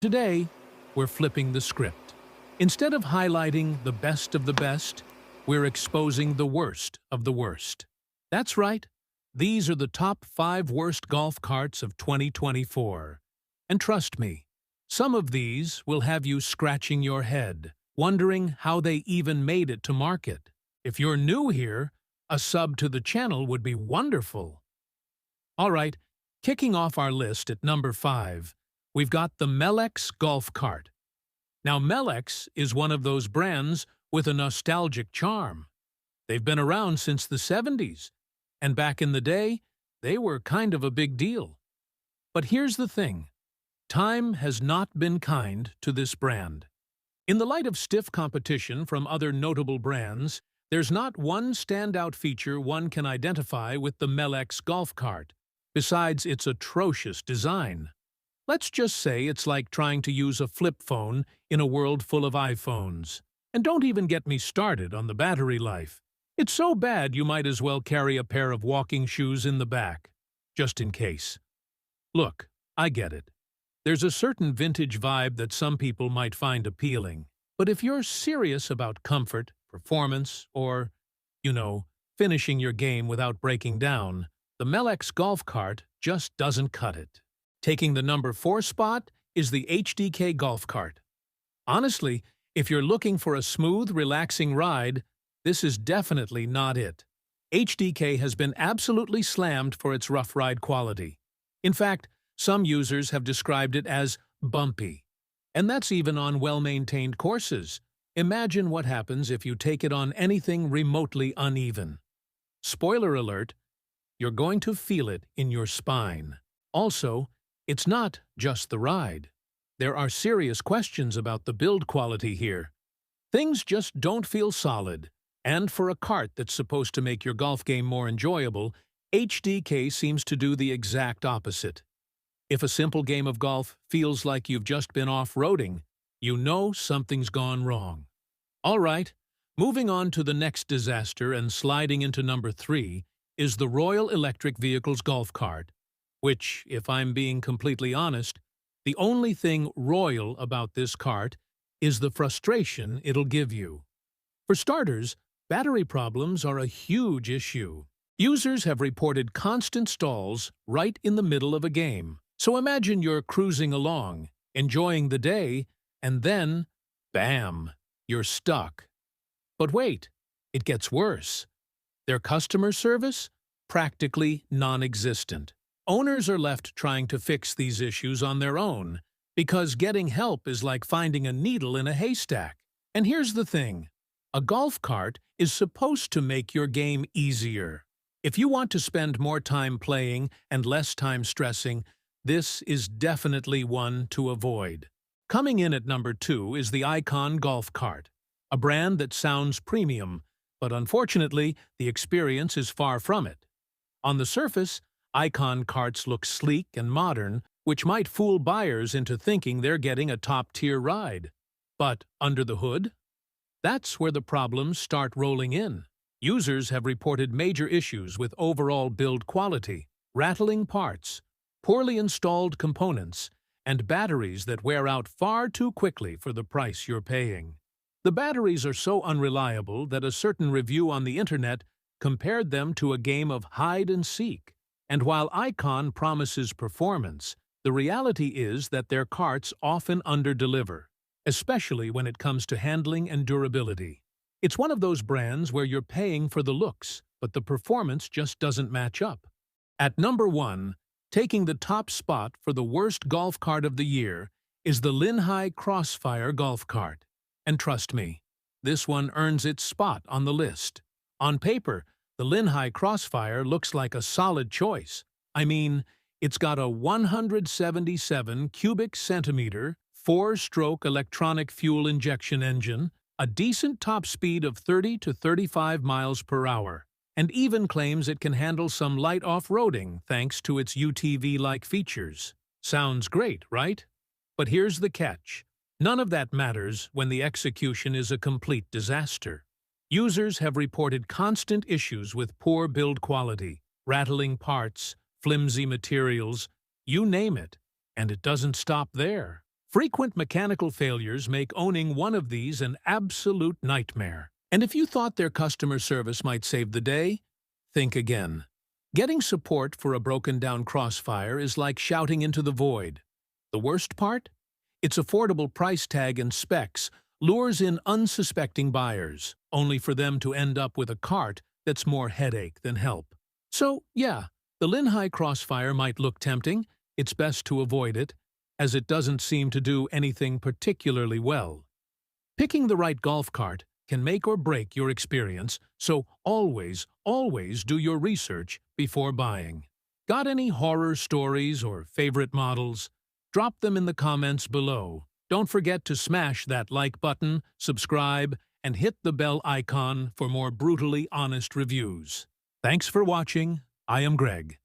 Today, we're flipping the script. Instead of highlighting the best of the best, we're exposing the worst of the worst. That's right, these are the top 5 worst golf carts of 2024. And trust me, some of these will have you scratching your head, wondering how they even made it to market. If you're new here, a sub to the channel would be wonderful. All right, kicking off our list at number 5, we've got the Melx Golf Cart. Now, Melx is one of those brands with a nostalgic charm. They've been around since the 70s, and back in the day, they were kind of a big deal. But here's the thing. Time has not been kind to this brand. In the light of stiff competition from other notable brands, there's not one standout feature one can identify with the Melx Golf Cart, besides its atrocious design. Let's just say it's like trying to use a flip phone in a world full of iPhones. And don't even get me started on the battery life. It's so bad you might as well carry a pair of walking shoes in the back, just in case. Look, I get it. There's a certain vintage vibe that some people might find appealing. But if you're serious about comfort, performance, or, finishing your game without breaking down, the Melx Golf Cart just doesn't cut it. Taking the number 4 spot is the HDK Golf Cart. Honestly, if you're looking for a smooth, relaxing ride, this is definitely not it. HDK has been absolutely slammed for its rough ride quality. In fact, some users have described it as bumpy. And that's even on well-maintained courses. Imagine what happens if you take it on anything remotely uneven. Spoiler alert, you're going to feel it in your spine. Also, it's not just the ride. There are serious questions about the build quality here. Things just don't feel solid, and for a cart that's supposed to make your golf game more enjoyable, HDK seems to do the exact opposite. If a simple game of golf feels like you've just been off-roading, you know something's gone wrong. All right, moving on to the next disaster and sliding into number 3 is the Royal Electric Vehicles Golf Cart, which, if I'm being completely honest, the only thing royal about this cart is the frustration it'll give you. For starters, battery problems are a huge issue. Users have reported constant stalls right in the middle of a game. So imagine you're cruising along, enjoying the day, and then, bam, you're stuck. But wait, it gets worse. Their customer service? Practically non-existent. Owners are left trying to fix these issues on their own, because getting help is like finding a needle in a haystack. And here's the thing. A golf cart is supposed to make your game easier. If you want to spend more time playing and less time stressing, this is definitely one to avoid. Coming in at number 2 is the Icon Golf Cart, a brand that sounds premium, but unfortunately, the experience is far from it. On the surface, Icon carts look sleek and modern, which might fool buyers into thinking they're getting a top-tier ride. But under the hood? That's where the problems start rolling in. Users have reported major issues with overall build quality, rattling parts, poorly installed components, and batteries that wear out far too quickly for the price you're paying. The batteries are so unreliable that a certain review on the internet compared them to a game of hide and seek. And while Icon promises performance, the reality is that their carts often underdeliver, especially when it comes to handling and durability. It's one of those brands where you're paying for the looks, but the performance just doesn't match up. At number 1, taking the top spot for the worst golf cart of the year is the Linhai Crossfire Golf Cart. And trust me, this one earns its spot on the list. On paper, the Linhai Crossfire looks like a solid choice. I mean, it's got a 177 cubic centimeter, 4-stroke electronic fuel injection engine, a decent top speed of 30 to 35 miles per hour, and even claims it can handle some light off-roading thanks to its UTV-like features. Sounds great, right? But here's the catch. None of that matters when the execution is a complete disaster. Users have reported constant issues with poor build quality, rattling parts, flimsy materials, you name it, and it doesn't stop there. Frequent mechanical failures make owning one of these an absolute nightmare. And if you thought their customer service might save the day, think again. Getting support for a broken-down Crossfire is like shouting into the void. The worst part? Its affordable price tag and specs lures in unsuspecting buyers, only for them to end up with a cart that's more headache than help. So, yeah, the Linhai Crossfire might look tempting. It's best to avoid it, as it doesn't seem to do anything particularly well. Picking the right golf cart can make or break your experience, so always do your research before buying. Got any horror stories or favorite models? Drop them in the comments below. Don't forget to smash that like button, subscribe, and hit the bell icon for more brutally honest reviews. Thanks for watching. I am Greg.